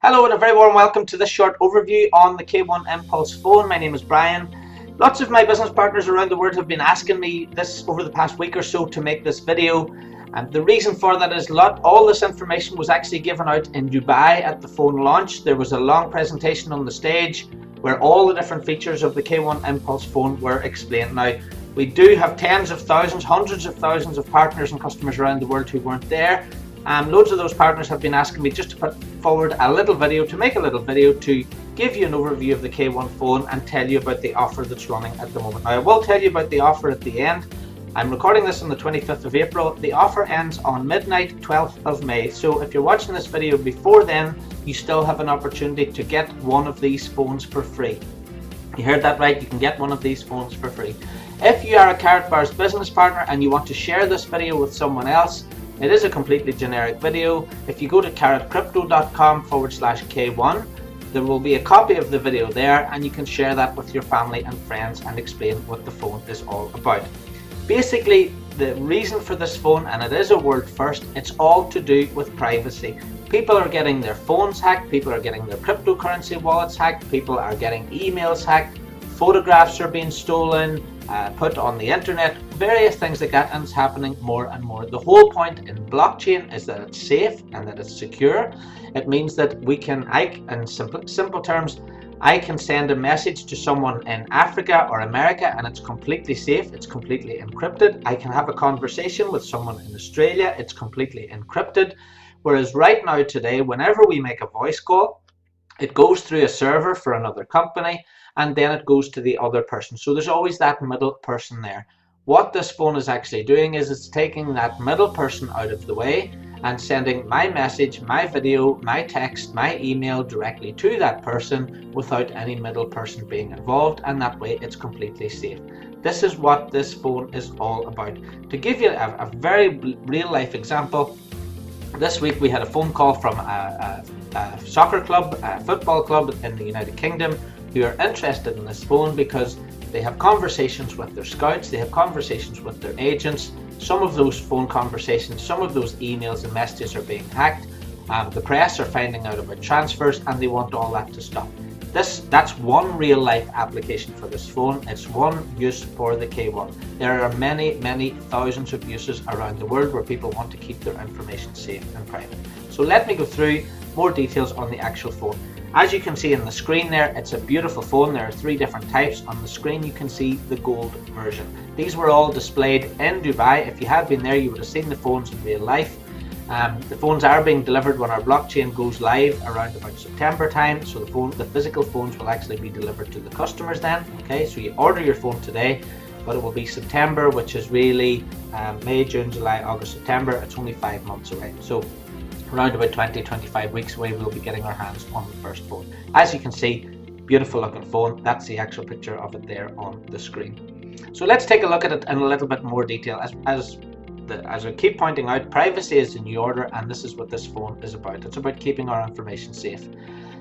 Hello and a very warm welcome to this short overview on the K1 Impulse phone. My name is Brian. Lots of my business partners around the world have been asking me this over the past week or so to make this video, and the reason for that is all this information was actually given out in Dubai at the phone launch. There was a long presentation on the stage where all the different features of the K1 Impulse phone were explained. Now, we do have tens of thousands, hundreds of thousands of partners and customers around the world who weren't there. Loads of those partners have been asking me just to put forward a little video, to make a little video to give you an overview of the K1 phone and tell you about the offer that's running at the moment. Now, I will tell you about the offer at the end. I'm recording this on the 25th of April. The offer ends on midnight, 12th of May. So if you're watching this video before then, you still have an opportunity to get one of these phones for free. You heard that right, you can get one of these phones for free. If you are a Karatbars business partner and you want to share this video with someone else, it is a completely generic video. If you go to karatcrypto.com/K1, there will be a copy of the video there and you can share that with your family and friends and explain what the phone is all about. Basically, the reason for this phone, and it is a world first, it's all to do with privacy. People are getting their phones hacked, people are getting their cryptocurrency wallets hacked, people are getting emails hacked, photographs are being stolen, put on the internet, various things like that, and it's happening more and more. The whole point in blockchain is that it's safe and that it's secure. It means that in simple terms, I can send a message to someone in Africa or America and it's completely safe, it's completely encrypted. I can have a conversation with someone in Australia, it's completely encrypted. Whereas right now today, whenever we make a voice call, it goes through a server for another company and then it goes to the other person. So there's always that middle person there. What this phone is actually doing is it's taking that middle person out of the way and sending my message, my video, my text, my email directly to that person without any middle person being involved, and that way it's completely safe. This is what this phone is all about. To give you a very real life example, this week we had a phone call from a soccer club, a football club in the United Kingdom, who are interested in this phone because they have conversations with their scouts, they have conversations with their agents. Some of those phone conversations, some of those emails and messages are being hacked. The press are finding out about transfers and they want all that to stop. That's one real life application for this phone. It's one use for the K1. There are many thousands of uses around the world where people want to keep their information safe and private. So let me go through more details on the actual phone. As you can see in the screen there, it's a beautiful phone. There are three different types. On the screen you can see the gold version. These were all displayed in Dubai. If you had been there, you would have seen the phones in real life. The phones are being delivered when our blockchain goes live around about September time. So the physical phones will actually be delivered to the customers then. Okay, so you order your phone today, but it will be September, which is really May, June, July, August, September. It's only 5 months away. So around about 20-25 weeks away, we'll be getting our hands on the first phone. As you can see, beautiful looking phone. That's the actual picture of it there on the screen. So let's take a look at it in a little bit more detail. As I keep pointing out, privacy is the new order, and this is what this phone is about. It's about keeping our information safe.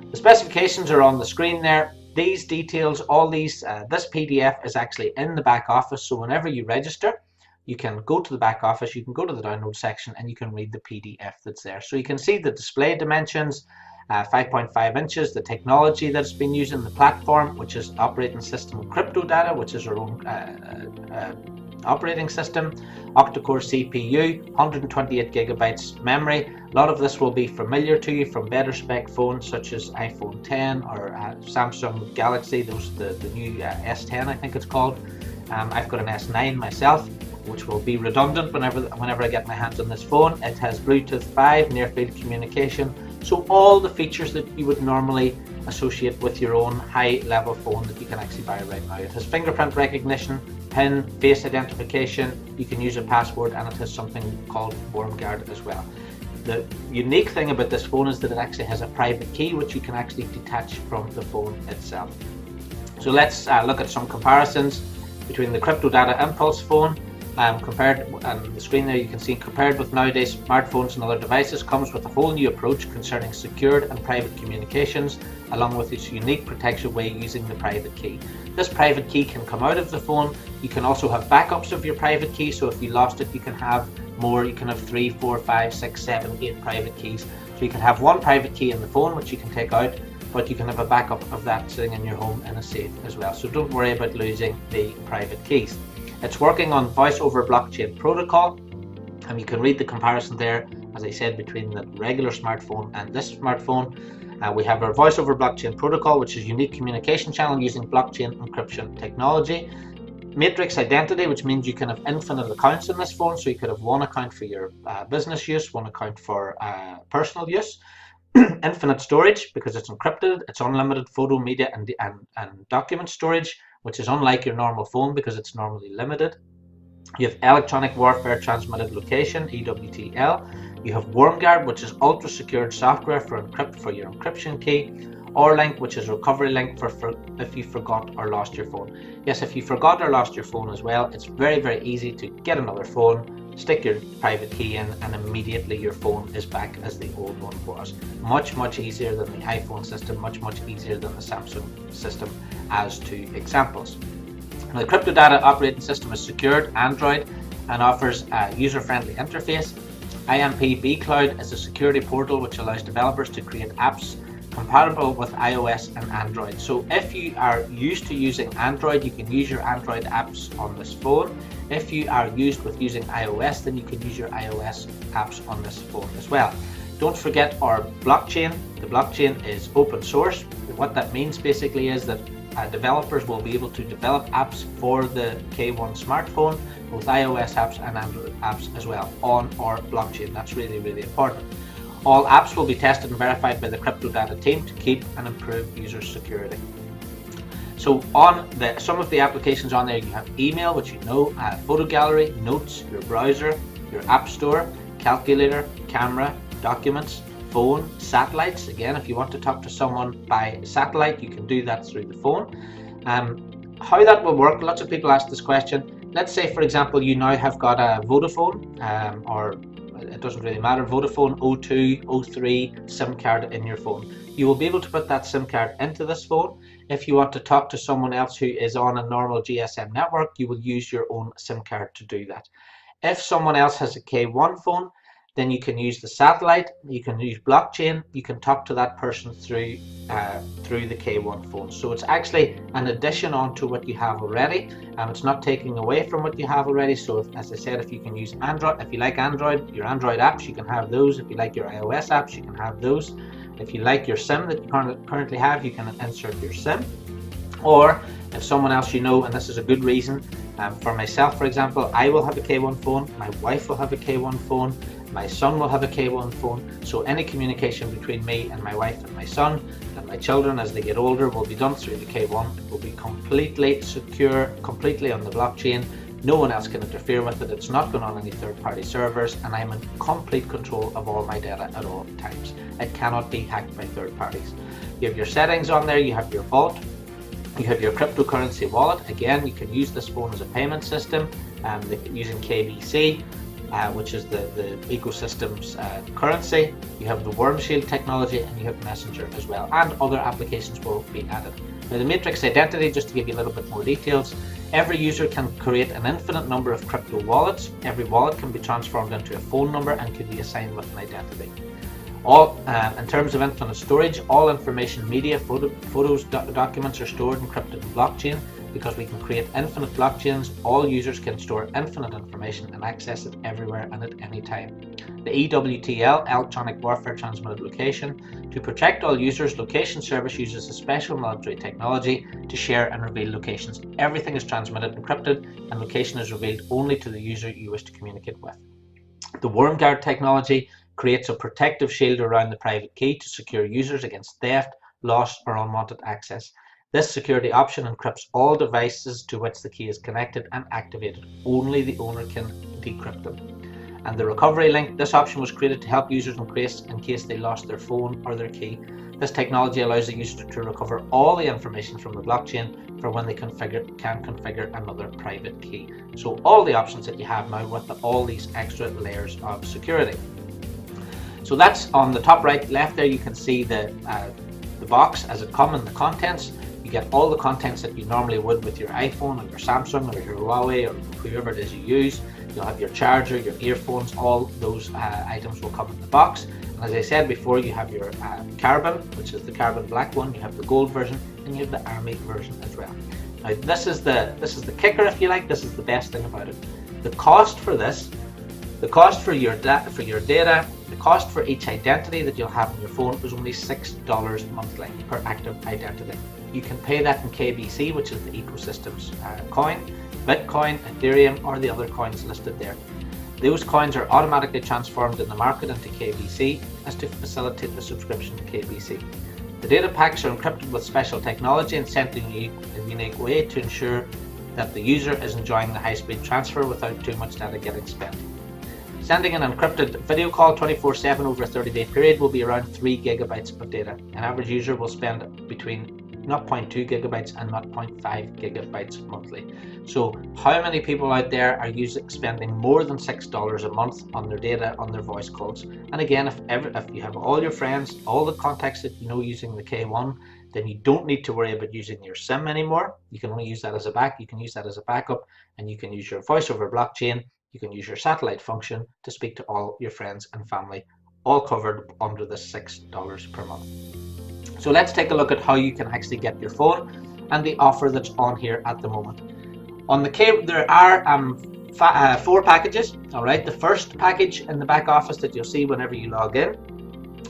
The specifications are on the screen there. These details, all these, this PDF is actually in the back office. So whenever you register, you can go to the back office, you can go to the download section and you can read the PDF that's there. So you can see the display dimensions, 5.5 inches, the technology that's been used in the platform, which is operating system crypto data, which is our own operating system, octa-core CPU, 128 gigabytes memory. A lot of this will be familiar to you from better spec phones such as iPhone 10 or Samsung Galaxy, the new S10 I think it's called. I've got an S9 myself, which will be redundant whenever I get my hands on this phone. It has Bluetooth 5, near field communication, so all the features that you would normally associate with your own high level phone that you can actually buy right now. It has fingerprint recognition, PIN, face identification, you can use a password, and it has something called WarmGuard as well. The unique thing about this phone is that it actually has a private key which you can actually detach from the phone itself. So let's look at some comparisons between the Crypto Data Impulse phone compared, on the screen there you can see, compared with nowadays smartphones and other devices, comes with a whole new approach concerning secured and private communications, along with its unique protection way using the private key. This private key can come out of the phone. You can also have backups of your private key, so if you lost it, you can have more. You can have 3, 4, 5, 6, 7, 8 private keys. So you can have one private key in the phone, which you can take out, but you can have a backup of that sitting in your home in a safe as well. So don't worry about losing the private keys. It's working on voice over blockchain protocol, and you can read the comparison there, as I said, between the regular smartphone and this smartphone. We have our voice over blockchain protocol, which is a unique communication channel using blockchain encryption technology. Matrix identity, which means you can have infinite accounts in this phone, so you could have one account for your business use, one account for personal use. Infinite storage, because it's encrypted. It's unlimited photo, media, and document storage, which is unlike your normal phone because it's normally limited. You have electronic warfare transmitted location, EWTL. You have WormGuard, which is ultra secured software for your encryption key. ORLink, which is recovery link for if you forgot or lost your phone. Yes, if you forgot or lost your phone as well, it's very, very easy to get another phone, stick your private key in, and immediately your phone is back as the old one was. Much, much easier than the iPhone system, much, much easier than the Samsung system, as two examples. Now, the CryptoData operating system is secured Android and offers a user-friendly interface. IMP bCloud is a security portal which allows developers to create apps compatible with iOS and Android. So if you are used to using Android, you can use your Android apps on this phone. If you are used with using iOS, then you can use your iOS apps on this phone as well. Don't forget our blockchain. The blockchain is open source. What that means basically is that developers will be able to develop apps for the K1 smartphone, both iOS apps and Android apps as well, on our blockchain. That's really, really important. All apps will be tested and verified by the CryptoData team to keep and improve user security. So on some of the applications on there, you have email, which you know, photo gallery, notes, your browser, your app store, calculator, camera, documents, phone, satellites. Again, if you want to talk to someone by satellite, you can do that through the phone. How that will work, lots of people ask this question. Let's say, for example, you now have got a Vodafone or it doesn't really matter, Vodafone, O2, O3 SIM card in your phone. You will be able to put that SIM card into this phone. If you want to talk to someone else who is on a normal GSM network, you will use your own SIM card to do that. If someone else has a K1 phone, then you can use the satellite, you can use blockchain, you can talk to that person through the K1 phone. So it's actually an addition onto what you have already. It's not taking away from what you have already. So as I said, if you can use Android, if you like Android, your Android apps, you can have those. If you like your iOS apps, you can have those. If you like your SIM that you currently have, you can insert your SIM. Or if someone else you know, and this is a good reason, for myself, for example, I will have a K1 phone, my wife will have a K1 phone, my son will have a K1 phone, so any communication between me and my wife and my son and my children as they get older will be done through the K1. It will be completely secure, completely on the blockchain. No one else can interfere with it. It's not going on any third-party servers, and I'm in complete control of all my data at all times. It cannot be hacked by third parties. You have your settings on there, you have your vault, you have your cryptocurrency wallet. Again, you can use this phone as a payment system using KBC. Which is the ecosystem's currency. You have the WormShield technology, and you have Messenger as well, and other applications will be added. Now, the Matrix identity, just to give you a little bit more details, every user can create an infinite number of crypto wallets. Every wallet can be transformed into a phone number and can be assigned with an identity. In terms of infinite storage, all information, media, photos, documents are stored encrypted in blockchain. Because we can create infinite blockchains, all users can store infinite information and access it everywhere and at any time. The EWTL, Electronic Warfare Transmitted Location, to protect all users, location service uses a special military technology to share and reveal locations. Everything is transmitted encrypted, and location is revealed only to the user you wish to communicate with. The WormGuard technology creates a protective shield around the private key to secure users against theft, loss, or unwanted access. This security option encrypts all devices to which the key is connected and activated. Only the owner can decrypt them. And the recovery link, this option was created to help users in case they lost their phone or their key. This technology allows the user to recover all the information from the blockchain for when they can configure another private key. So all the options that you have now with all these extra layers of security. So that's on the top right left there. You can see the box as it comes in the contents. You get all the contents that you normally would with your iPhone or your Samsung or your Huawei or whoever it is you use. You'll have your charger, your earphones, all those items will come in the box. And as I said before, you have your carbon, which is the carbon black one, you have the gold version, and you have the army version as well. Now this is the kicker, if you like. This is the best thing about it. The cost for this, the cost for your data, the cost for each identity that you'll have on your phone is only $6 monthly per active identity. You can pay that in KBC, which is the ecosystem's coin, Bitcoin, Ethereum, or the other coins listed there. Those coins are automatically transformed in the market into KBC as to facilitate the subscription to KBC. The data packs are encrypted with special technology and sent in a unique way to ensure that the user is enjoying the high-speed transfer without too much data getting spent. Sending an encrypted video call 24/7 over a 30-day period will be around 3 gigabytes of data. An average user will spend between 0.2 gigabytes and 0.5 gigabytes monthly. So how many people out there are spending more than $6 a month on their data, on their voice calls? And again, if you have all your friends, all the contacts that you know using the K1, then you don't need to worry about using your SIM anymore. You can only use that as a backup, and you can use your voice over blockchain. You can use your satellite function to speak to all your friends and family, all covered under the $6 per month. So let's take a look at how you can actually get your phone and the offer that's on here at the moment. On the K, there are 4 packages. All right, the first package in the back office that you'll see whenever you log in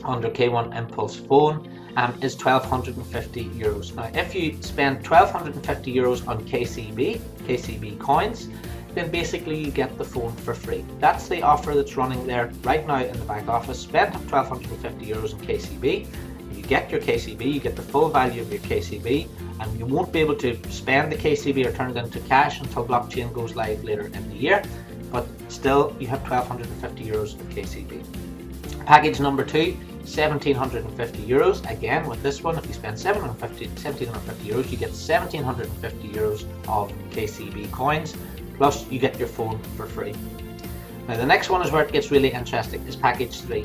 under K1 Impulse Phone is €1,250. Now, if you spend €1,250 on KCB coins, then basically you get the phone for free. That's the offer that's running there right now in the back office. Spend €1,250 on KCB. You get your KCB, you get the full value of your KCB, and you won't be able to spend the KCB or turn it into cash until blockchain goes live later in the year, but still you have €1,250 of KCB. Package number 2, €1,750. Again, with this one, if you spend €1,750, you get €1,750 of KCB coins, plus you get your phone for free. Now the next one is where it gets really interesting, is package 3.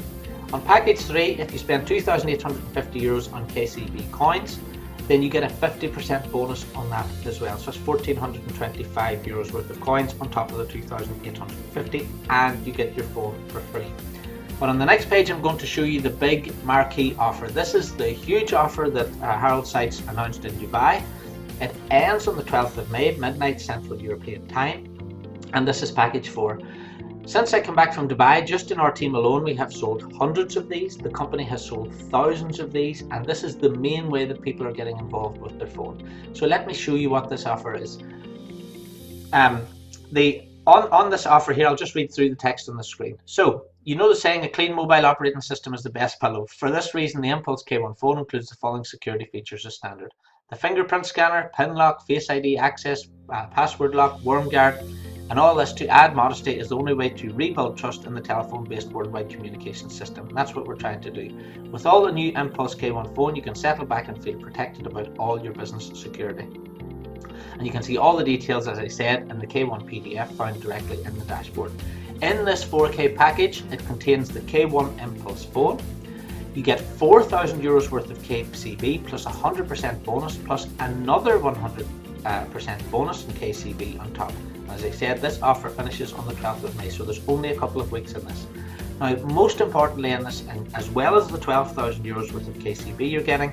On package 3, if you spend €2,850 on KCB coins, then you get a 50% bonus on that as well. So it's €1,425 worth of coins on top of the 2,850, and you get your phone for free. But on the next page, I'm going to show you the big marquee offer. This is the huge offer that Harold Sykes announced in Dubai. It ends on the 12th of May, midnight Central European time, and this is package 4. Since I came back from Dubai, just in our team alone, we have sold hundreds of these. The company has sold thousands of these, and this is the main way that people are getting involved with their phone. So let me show you what this offer is. On this offer here, I'll just read through the text on the screen. So, you know the saying, a clean mobile operating system is the best pillow. For this reason, the Impulse K1 phone includes the following security features as standard: the fingerprint scanner, PIN lock, Face ID access, password lock, WormGuard, and all this, to add modesty, is the only way to rebuild trust in the telephone-based worldwide communication system. And that's what we're trying to do. With all the new Impulse K1 phone, you can settle back and feel protected about all your business security. And you can see all the details, as I said, in the K1 PDF found directly in the dashboard. In this 4K package, it contains the K1 Impulse phone. You get €4,000 worth of KCB plus 100% bonus, plus another 100% bonus in KCB on top. As I said, this offer finishes on the 12th of May, so there's only a couple of weeks in this. Now, most importantly in this, and as well as the €12,000 worth of KCB you're getting,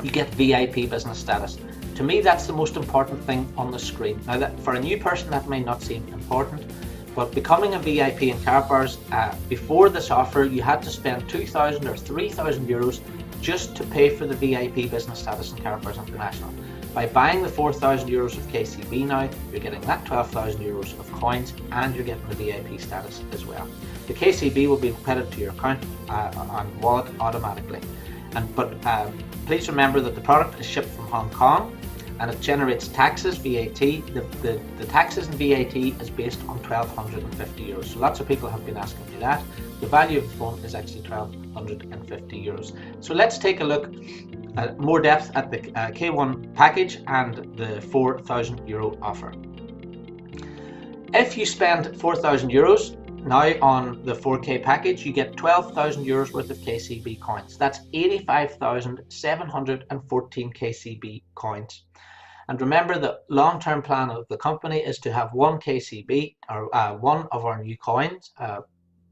you get VIP business status. To me, that's the most important thing on the screen. Now, that for a new person, that may not seem important, but becoming a VIP in Karatbars, before this offer, you had to spend €2,000 or €3,000 just to pay for the VIP business status in Karatbars International. By buying the €4,000 of KCB now, you're getting that €12,000 of coins, and you're getting the VIP status as well. The KCB will be credited to your account and wallet automatically. But please remember that the product is shipped from Hong Kong, and it generates taxes, VAT. The taxes and VAT is based on €1,250. So lots of people have been asking me that. The value of the phone is actually €1,250. So let's take a look at more depth at the K1 package and the €4,000 offer. If you spend €4,000 now on the 4K package, you get €12,000 worth of KCB coins. That's 85,714 KCB coins. And remember, the long-term plan of the company is to have one KCB, or one of our new coins,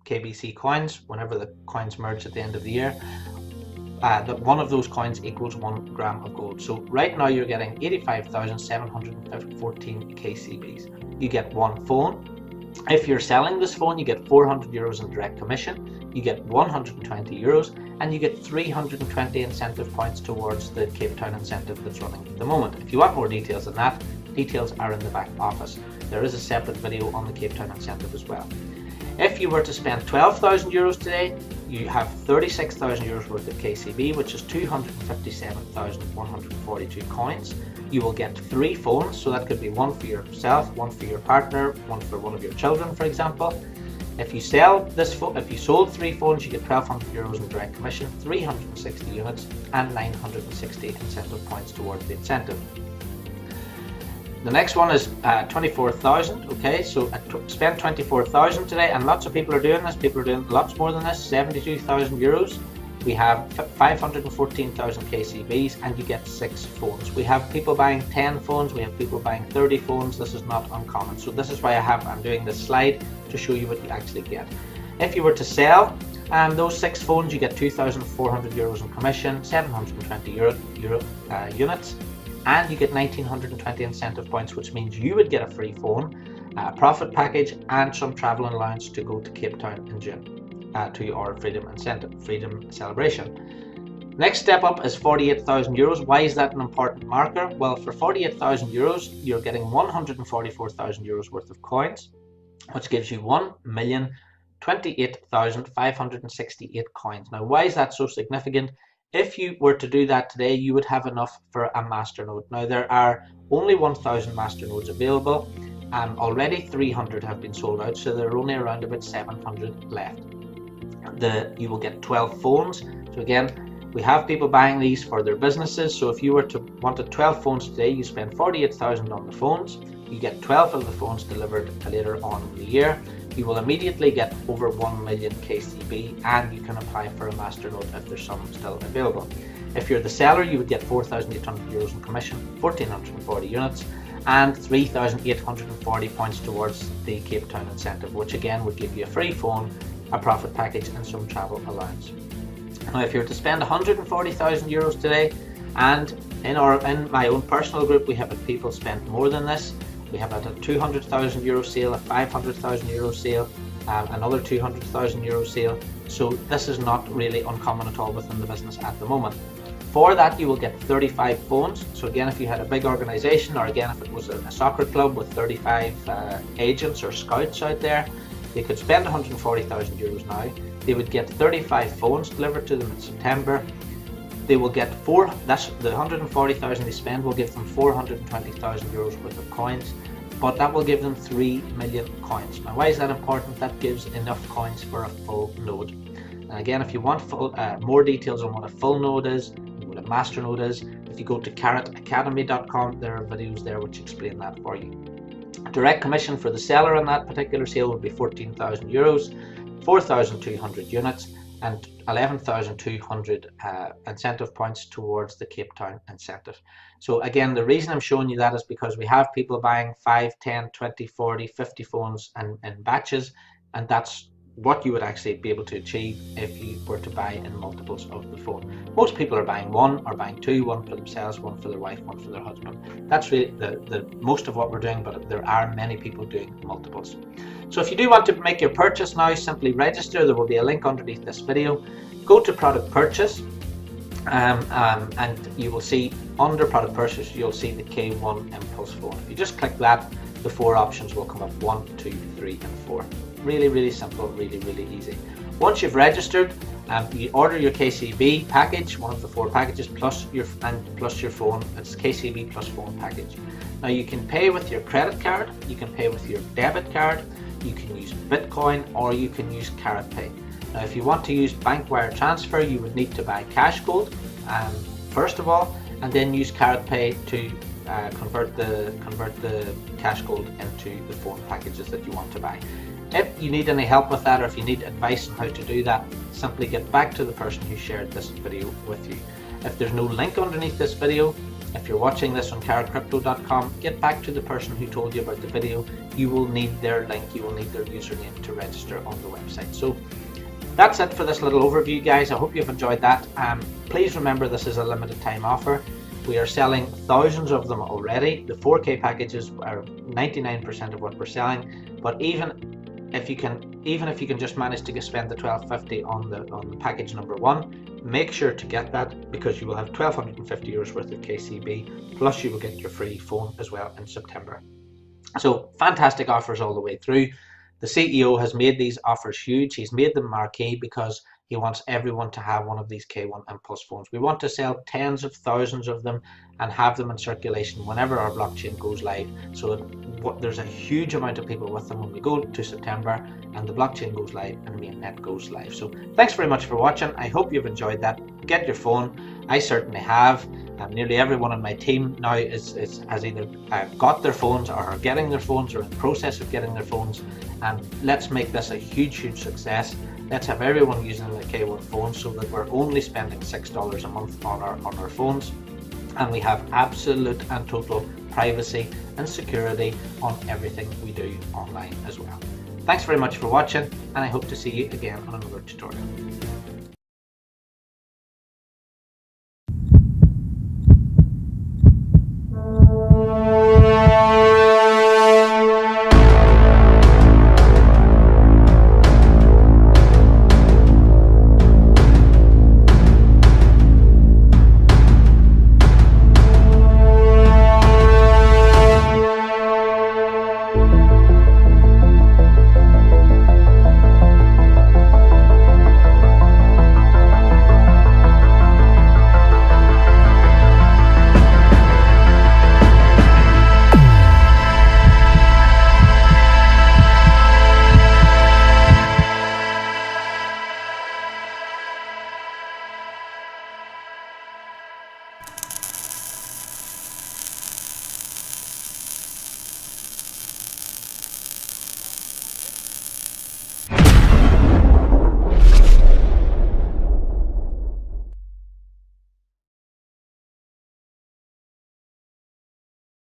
KBC coins, whenever the coins merge at the end of the year, that one of those coins equals 1 gram of gold. So right now you're getting 85,714 KCBs. You get one phone. If you're selling this phone, you get 400 euros in direct commission, you get 120 euros, and you get 320 incentive points towards the Cape Town incentive that's running at the moment. If you want more details than that, details are in the back office. There is a separate video on the Cape Town incentive as well. If you were to spend 12,000 euros today, you have 36,000 euros worth of KCB, which is 257,142 coins. You will get 3 phones, so that could be one for yourself, one for your partner, one for one of your children, for example. If you sell this phone, if you sold 3 phones, you get 1,200 euros in direct commission, 360 units, and 960 incentive points towards the incentive. The next one is 24,000. Okay, so spend 24,000 today, and lots of people are doing this. People are doing lots more than this. 72,000 euros. We have 514,000 KCBs, and you get 6 phones. We have people buying 10 phones. We have people buying 30 phones. This is not uncommon. So this is why I'm doing this slide to show you what you actually get. If you were to sell those 6 phones, you get 2,400 euros in commission, 720 units. And you get 1,920 incentive points, which means you would get a free phone, a profit package, and some travel and lounge to go to Cape Town in June to our Freedom celebration. Next step up is 48,000 euros. Why is that an important marker? Well, for 48,000 euros, you're getting 144,000 euros worth of coins, which gives you 1,028,568 coins. Now, why is that so significant? If you were to do that today, you would have enough for a masternode. Now, there are only 1,000 masternodes available. Already 300 have been sold out, so there are only around about 700 left. You will get 12 phones. So again, we have people buying these for their businesses. So if you were to wanted 12 phones today, you spend 48,000 on the phones. You get 12 of the phones delivered later on in the year. You will immediately get over 1 million KCB, and you can apply for a masternode if there's some still available. If you're the seller, you would get 4,800 euros in commission, 1,440 units, and 3,840 points towards the Cape Town incentive, which again would give you a free phone, a profit package, and some travel allowance. Now, if you're to spend 140,000 euros today, and in my own personal group, we have had people spend more than this. We have had a 200,000 euro sale, a 500,000 euro sale, another 200,000 euro sale. So this is not really uncommon at all within the business at the moment. For that, you will get 35 phones. So again, if you had a big organization, or again, if it was a soccer club with 35 agents or scouts out there, they could spend 140,000 euros now. They would get 35 phones delivered to them in September. They will get the 140,000 they spend will give them 420,000 euros worth of coins, but that will give them 3 million coins. Now, why is that important? That gives enough coins for a full node. And again, if you want more details on what a full node is, what a master node is, if you go to carrotacademy.com, there are videos there which explain that for you. Direct commission for the seller on that particular sale would be 14,000 euros, 4,200 units, and 11,200 incentive points towards the Cape Town incentive. So again, the reason I'm showing you that is because we have people buying 5, 10, 20, 40, 50 phones in batches, and that's what you would actually be able to achieve if you were to buy in multiples of the phone. Most people are buying 1 or buying 2, 1 for themselves, 1 for their wife, 1 for their husband. That's really the most of what we're doing, but there are many people doing multiples. So if you do want to make your purchase now, simply register. There will be a link underneath this video. Go to product purchase, and you will see under product purchase, you'll see the K1 Impulse phone. If you just click that, the 4 options will come up: 1, 2, 3, and 4. Really, really simple, really, really easy. Once you've registered, you order your KCB package, one of the 4 packages, plus your phone. It's KCB plus phone package. Now, you can pay with your credit card, you can pay with your debit card, you can use Bitcoin, or you can use Carrot Pay. Now, if you want to use bank wire transfer, you would need to buy cash gold first of all, and then use Carrot Pay to convert the cash gold into the phone packages that you want to buy. If you need any help with that, or if you need advice on how to do that, simply get back to the person who shared this video with you. If there's no link underneath this video, If you're watching this on caracrypto.com, get back to the person who told you about the video. You will need their link, you will need their username to register on the website. So that's it for this little overview, guys. I hope you've enjoyed that. Please remember, this is a limited time offer. We are selling thousands of them already. The 4K packages are 99% of what we're selling, but even if you can just manage to spend the $12.50 on the package number 1, make sure to get that, because you will have 1,250 euros worth of KCB, plus you will get your free phone as well in September. So fantastic offers all the way through. The CEO has made these offers huge. He's made them marquee because he wants everyone to have one of these K1 Impulse phones. We want to sell tens of thousands of them and have them in circulation whenever our blockchain goes live. So there's a huge amount of people with them when we go to September and the blockchain goes live and mainnet goes live. So thanks very much for watching. I hope you've enjoyed that. Get your phone. I certainly have. Nearly everyone on my team now has either got their phones or are getting their phones or in the process of getting their phones. And let's make this a huge success. Let's have everyone using the K1 phones so that we're only spending $6 a month on our phones, and we have absolute and total privacy and security on everything we do online as well. Thanks very much for watching, and I hope to see you again on another tutorial.